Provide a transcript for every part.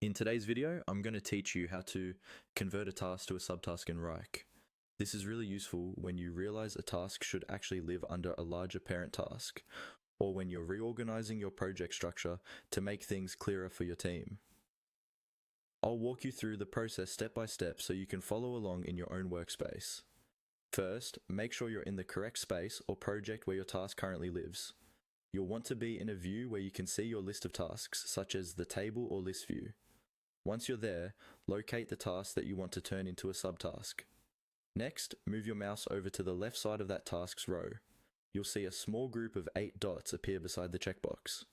In today's video, I'm going to teach you how to convert a task to a subtask in Wrike. This is really useful when you realize a task should actually live under a larger parent task, or when you're reorganizing your project structure to make things clearer for your team. I'll walk you through the process step by step so you can follow along in your own workspace. First, make sure you're in the correct space or project where your task currently lives. You'll want to be in a view where you can see your list of tasks, such as the table or list view. Once you're there, locate the task that you want to turn into a subtask. Next, move your mouse over to the left side of that task's row. You'll see a small group of 8 dots appear beside the checkbox.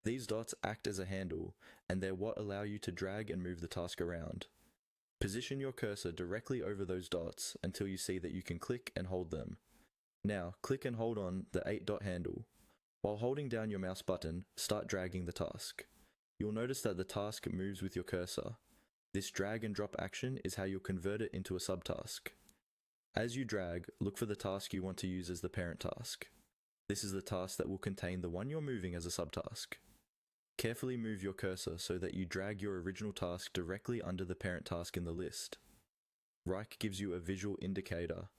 These dots act as a handle, and they're what allow you to drag and move the task around. Position your cursor directly over those dots until you see that you can click and hold them. Now, click and hold on the 8-dot handle. While holding down your mouse button, start dragging the task. You'll notice that the task moves with your cursor. This drag and drop action is how you'll convert it into a subtask. As you drag, look for the task you want to use as the parent task. This is the task that will contain the one you're moving as a subtask. Carefully move your cursor so that you drag your original task directly under the parent task in the list. Wrike gives you a visual indicator,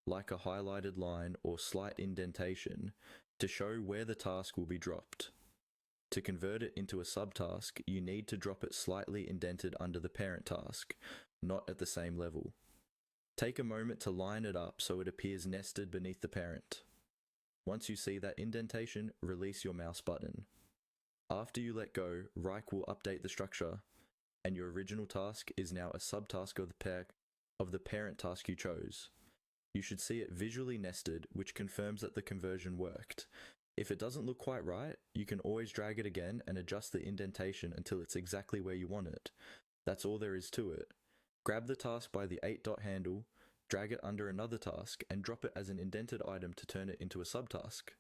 like a highlighted line or slight indentation, to show where the task will be dropped. To convert it into a subtask, you need to drop it slightly indented under the parent task, not at the same level. Take a moment to line it up so it appears nested beneath the parent. Once you see that indentation, release your mouse button. After you let go, Wrike will update the structure, and your original task is now a subtask of the parent task you chose. You should see it visually nested, which confirms that the conversion worked. If it doesn't look quite right, you can always drag it again and adjust the indentation until it's exactly where you want it. That's all there is to it. Grab the task by the 8-dot handle, drag it under another task, and drop it as an indented item to turn it into a subtask.